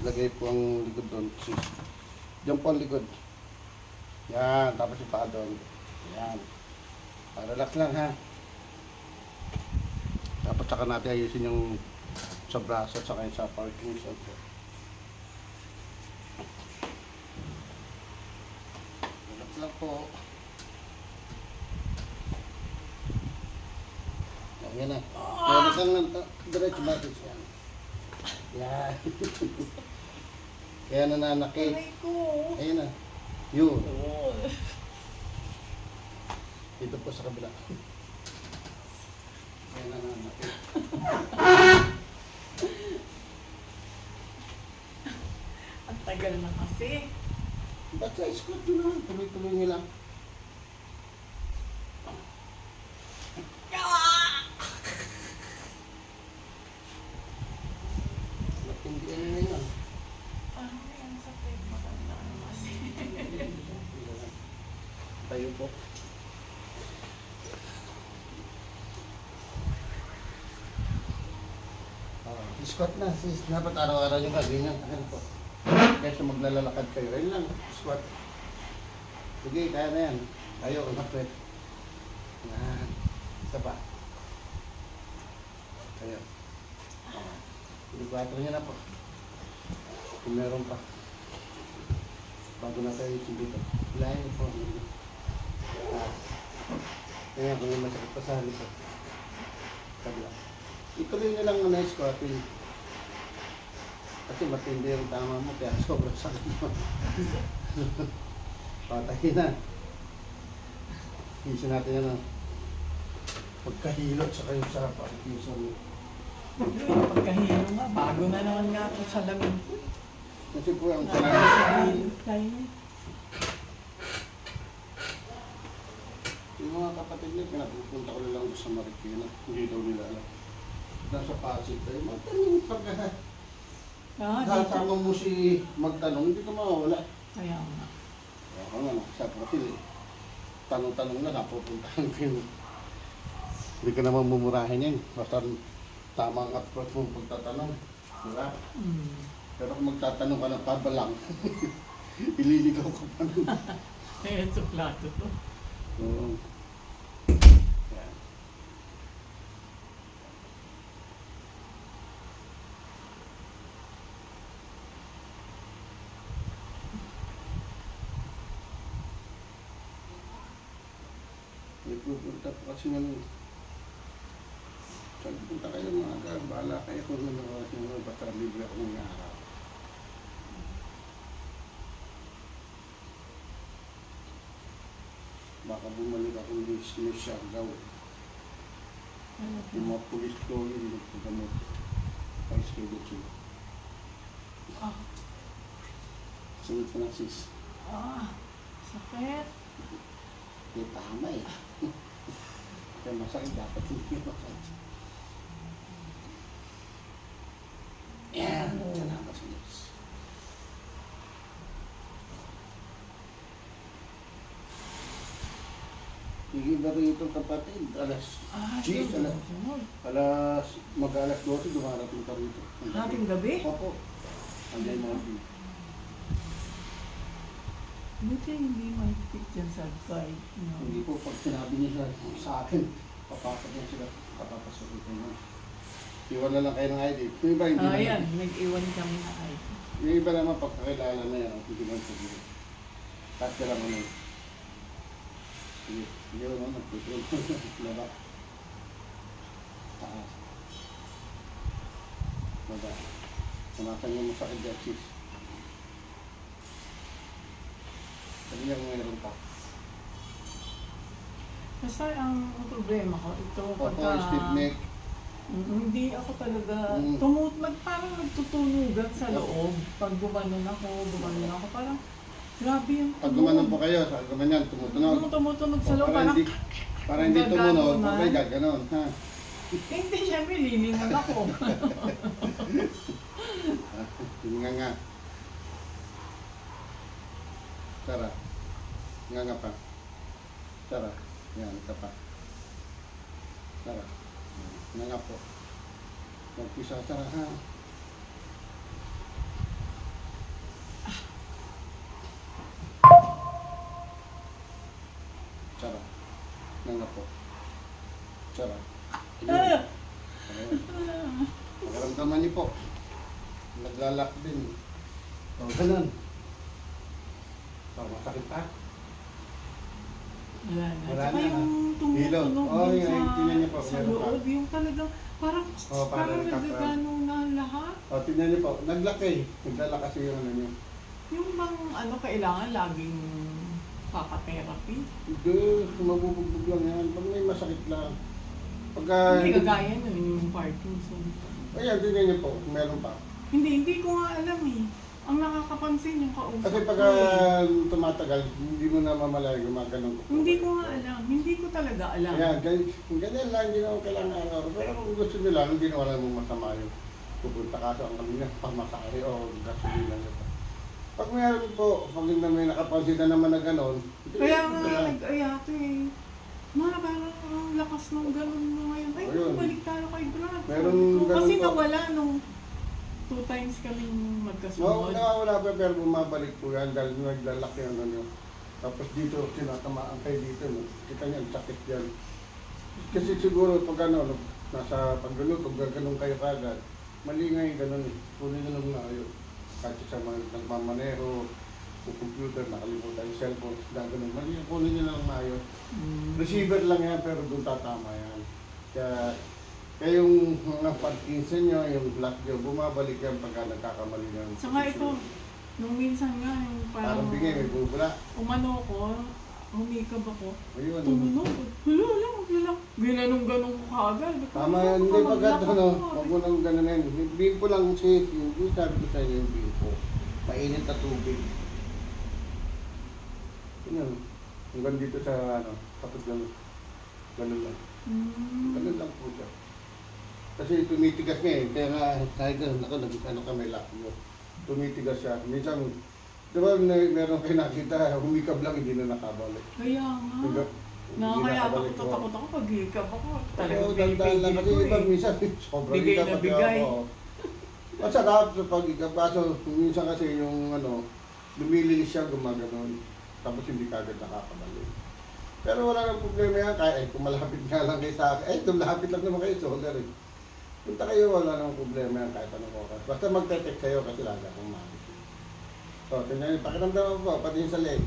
Lagay po ang likod doon. Diyan po ang likod. Yan, tapos yung paa doon. Yan. Relax lang ha. Tapos saka natin ayusin yung sa braso at saka yung sa parking zone po. Relax lang po. Yan na. Relax lang. Diretso natin siya. Yan. Kaya nananakit. Ayan na. Yun. Dito po sa kabila. Kaya nananakit. Ang tagal na kasi. Ba't sa squat yun na? Tuloy-tuloy nyo lang. Matindihan nyo yun. Ang sakit. Maganda na kasi. Tayo po. Squat na, sis. Dapat araw-araw yung gagawin yan. Ayan po. Kaysa maglalalakad kayo. Ayun lang, squat. Sige, kaya na yan. Tayo, kapit. Yan. Isa pa. Tayo. Ibigwato niya na po. Kung meron pa. Bago na tayo yung dito. Hilahin niyo po. Kaya kung may masakit pa sa halip po. Kabila. Ituloy na lang na squatting. Kasi matindi yung tama mo, kaya sobrang sakit mo. Patayin na. Isin natin yan ang pagkahilot sa kayo sa parkinson mo. Pagkahilo nga, bago na naman nga ako sa lamin ko. Kasi po ang Nakakasahilot tayo. yung mga kapatid niya, pinapupunta ko lang sa Marikina. Hindi daw nila alam. Nasa Pasig tayo, magtanong pagka kasama mo si magtanong, hindi ka mawawala. Kaya nga. Ako nga, sabi ko sila, tanong-tanong na napupuntahan ko yun. Hindi ka naman mumurahin yan. Basta tama ang approach mo pagtatanong. Diba? Pero kung magtatanong ka ng pabalang, ililigaw ka pa nun. Eh, suplato to. Oo. Yan. May pupunta po kasi naman. Saan pupunta kayo mga aga? Bahala kayo kung ano oras nyo. Basta libre ako ng araw. Baka bumalik akong business siya gawin. Yung mga pulis ko yun, nagpagamot. Pa-schedule siya. Sunod ko na sis. Sakit. May tama eh. Kaya masakit dapat hindi masakit. Yan. Salamat sa Diyos. Higit ba rito kapatid? Alas 10, mag-alas 12, dumarating ka rito. Hating gabi? Opo. Anday morning. Buti hindi mahigpit dyan sa side. No. Hindi po, pag sinabi niya sa akin, papasok niya sila, papapasok ito niya. Iwan na lang kayo ng ID. Yung iba hindi naman. Ayan, nag-iwan kami na ID. Yung iba naman pagkakilala na yan, hindi man sabihin. Tapos ka lang ano. Sige, hindi naman, nagtutulog. Laba. Taas. Laba. Sanasan niyo mo sa exercise. Sabi niya kung mayroon pa. Basta ang problema ko, ito Opo, stiff neck. hindi ako talaga parang nagtutunugan sa loob. Pag gumanon ako, parang grabe yung Pag gumanon po kayo, sa gumanyan, tumutunog. Tumutunog sa loob, Para hindi tumunog, gaganon. okay, gaganon. Ha? Hindi, syempre, lilingan ako. Nga nga. Sara. Nga nga pa. Sara. Yan, ito pa. Sara. Nga nga po. Magpisa, Sara, ha? na po. Sarap. Ah! Ayun. Pagkaramdaman niyo po. Naglalak din. O, ganun. O, masakit pa. Wala na. Wala Tsaka na, yung Hilot. tumutunog Oh, dun yun, tingnan niyo po, sa meron pa. loob, yung talagang parang, Oh, parang parang nagagano na lahat. O, tingnan niyo po. Naglaki. Naglalak kasi yung ano niyo. Yung bang ano kailangan laging papa-therapy? Hindi, mabubugbog lang yan. Pag may masakit lang. Pagka... Hindi kagaya nun yung Parkinson. Ayan, tingnan niyo po. Meron pa. Hindi ko nga alam eh. Ang nakakapansin yung kausap Kasi ko pagka eh. tumatagal, hindi mo na mamalaya gumaganon ko. Hindi ko nga alam. Hindi ko talaga alam. Ayan, ganyan lang, hindi naman kailangan araw. Pero kung gusto nyo lang, hindi na wala mong masama yung pupunta kaso ang kami na pamasahe o gasolina nyo pa. Pag mayroon po, pag na may nakapansin na naman na gano'n, Kaya nga nag-ayate eh. Ma, parang ang lakas ng ganun mo ngayon. Ay, Ayun. balik tayo kay Brad. Meron Sabi ko, ganun kasi po. nawala nung 2 times kaming no, magkasunod. nakawala pa pero bumabalik po yan dahil naglalaki ang ano nyo. Tapos dito, tinatamaan kayo dito, no? Kita niya, ang sakit yan. Kasi siguro pag ano, nasa pagganun, pag gaganon kayo kagad, mali nga yung ganun eh. Kunin nyo lang na kayo. Kahit sa mga nagmamaneho, o computer, nakalimutan yung cellphone, gaganon. Mali yung kunin nyo lang maayos. Receiver lang yan, pero doon tatama yan. Kaya yung mga Parkinson nyo, yung black nyo, bumabalik yan pagka nagkakamali ng Saka ito, nung minsan nga, yung parang bigay, may bubula. umano ko, humikab ako, Ayun. tumunog. Hala, maglalak. Ginanong-ganong ko kagad. Tama yan, hindi pagkat ano, huwag mo nang gano'n. Bimpo lang si, yung sabi ko sa inyo yung bimpo. Mainit na tubig. Yun, hanggang dito sa ano, kapag gano'n lang. Ganun lang po siya. Kasi tumitigas nga eh, kaya nga kahit ganun ako, ano kami lakyo. Tumitigas siya. Minsan, di ba meron kayo nakita, humikab lang, hindi na nakabalik. Kaya nga. Diba? Kaya takot ako pag hikab ako. Oo, Talagang dandaan lang kasi pinipigil iba ko eh. minsan sobrang Bigay hikab na at bigay. ako. Masarap sa pag-hikab, kaso minsan kasi yung ano, lumililis siya gumaganon, tapos hindi kagad nakakabalik. Pero wala nang problema yan, kaya kung malapit nga lang kayo sa akin, lumapit lang naman kayo, shoulder eh. Punta kayo, wala nang problema yan kahit anong oras. Basta magte-text kayo kasi lagi akong makikita. So, tingnan niyo, pakiramdaman po, pati yung sa leg.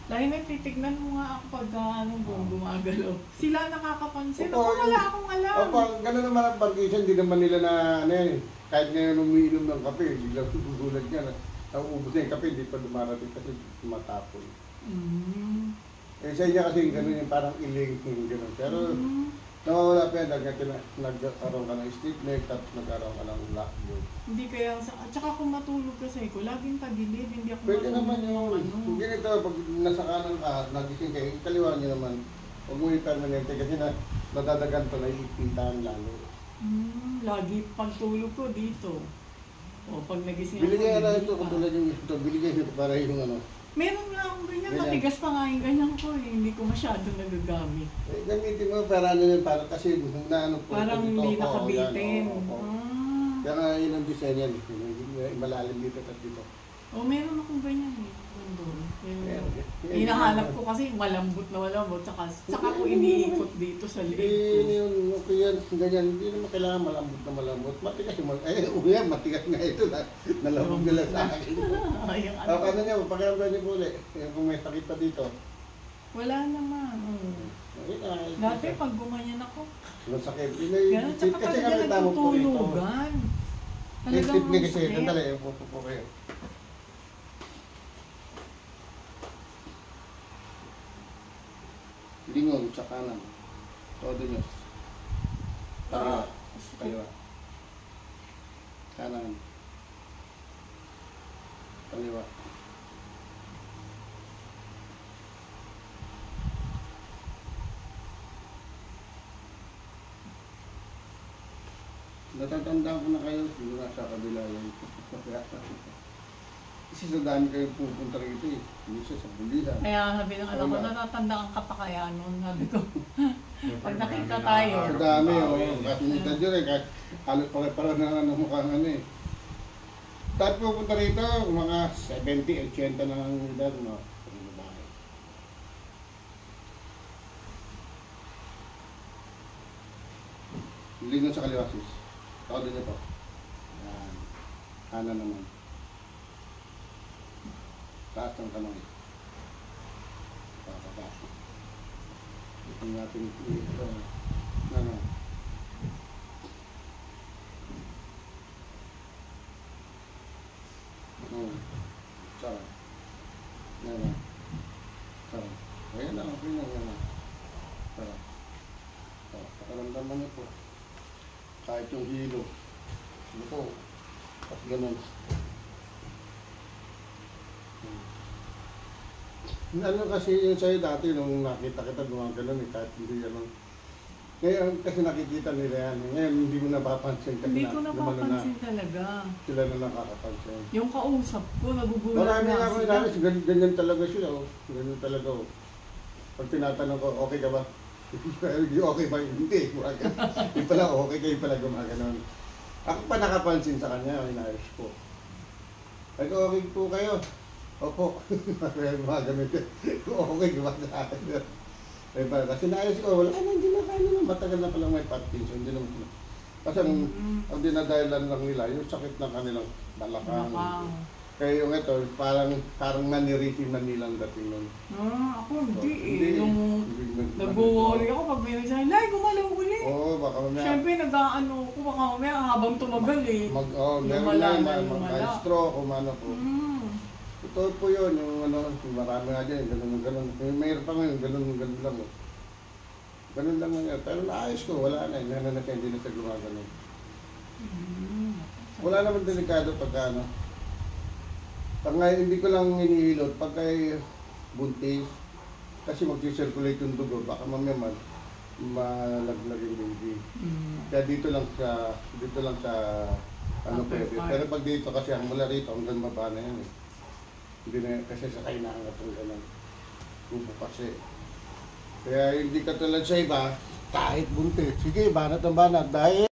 Dahil natitignan mo nga ako pag ano, gumagalaw. Sila nakakapansin. Opo, Ako wala akong alam. Opo, gano'n naman ang Parkinson, hindi naman nila na, ano yan, kahit ngayon umiinom ng kape, biglang tutulad niya, nauubos na yung kape, hindi pa dumarating kasi tumatapon. Eh sa inyo kasi gano'n yung parang iling, yung gano'n. Pero, nawawala pa yan, nagkaroon ka ng stiff neck, tapos nagkaroon ka ng lockjaw. Hindi kaya, at saka kung matulog kasi ko, laging tagilid, hindi ako Pwede naman yung, ano. ganito, pag nasa kanan ka, nagising kayo, kaliwa nyo naman, huwag mo yung permanente kasi nadadagan to, naiipitan lalo. Lagi pagtulog ko dito. O pag nagising Biligay na ito, dito kung pa. tulad yung ito, biligay nito para yung ano. Meron nga akong ganyan, Ganyan. matigas pa nga yung ganyan ko eh. Hindi ko masyado nagagamit. Eh, gamitin mo para ano yun, para kasi na ano po. Parang ito, hindi oo, nakabitin. yan, oo, oo. Kaya nga yun ang design yan, malalim dito at dito. Meron akong ganyan eh. Nandun. Meron. Hinahanap ko kasi malambot na malambot. Tsaka ko iniikot dito sa Hindi leeg ko. yun, okay yan, ganyan, hindi naman kailangan malambot na malambot. Matigas yung yan, matigas nga ito, nalambot nila sa akin. Ay, yung O, ano niya, pakiramdam niyo po ulit, kung may sakit pa dito. Wala naman. Dati pag gumanyan ako, Masakit. gano'n, tsaka Kasi talaga kami tamo po rito. nagtutunugan. Yung Talagang tip niya kasi, masakit. sandali, upo po kayo. Lingon sa kanan. Todo nyo. Kaliwa. Kaliwa. Kanan. Kaliwa. Natatandaan ko na kayo, siguro nasa kabila yung kasi sa dami kayo pupunta rito eh. Minsan sa Bulihan. Kaya sabi ng anak ko, natatandaan ka pa kaya noon. Sabi ko, pag nakita tayo. Sa dami, kasi minsan dyan eh, kahit halos pare-para na ano mukhang ano eh. Tapos pupunta rito, mga 70, 80 na ang edad, no? Lingon sa kaliwa, sis. Ako din niyo po. Yan. Kanan naman. Taas ng kamay. Papapa. Ito natin ito. Ano? Sarap. Yan. Sarap. Ayan na, okay na. Yan. Sarap. Pakaramdaman niyo po. Kahit yung hilo. Ano po? Tapos ganun. Ano kasi yung sa'yo dati nung nakita kita gumagano'n kahit hindi ganun. Ngayon kasi nakikita nila yan. Ngayon hindi mo napapansin kasi Hindi ko napapansin talaga. sila na nakakapansin. Yung kausap ko, nagugulat Marami na nga ako sila. inalis, ganyan talaga sila. Oh. Ganyan talaga. Oh. Pag tinatanong ko, okay ka ba? Okay ba? Hindi. Hindi pala, okay kayo pala gumaganon. Ako pa nakapansin sa kanya, inaayos ko. Ay, okay po kayo. Opo. Gumaganon ka. Okay, gumaganon. Ay ba, kasi naayos ko, wala na, hindi na kaya na. Matagal na palang may Parkinson. Hindi naman. Kasi ang dinadahilan lang nila, yung sakit ng kanilang balakang. Kaya yung ito, parang maniritin man nilang dating nun. Ako hindi So, eh. Nung nag-worry ako pag may nagsabi, Lai, gumalaw uli. Oo, baka mamaya. Siyempre, nag-ano ko, baka mamaya habang tumagal eh. Meron na, mag-stroke o ano po. Totoo po yun, yung ano, marami nga dyan, ganun. Mayroon pa ngayon, ganun lang. Ganun lang nga. Pero naayos ko, wala na, hindi na siya gumagano. Wala naman delikado pagka ano. Pag ngayon, hindi ko lang hinihilot, pag kay buntis, kasi mag-circulate yung dugo, baka mamaya malaglag yung baby. Kaya dito lang sa ano pwede. Pero pag dito kasi mula rito hanggang baba na yan eh. Hindi na kasi sa kainangat ng ganun. Bubo kasi. Kaya hindi ka tulad sa iba, kahit buntis. Sige, banat ang banat. Dahil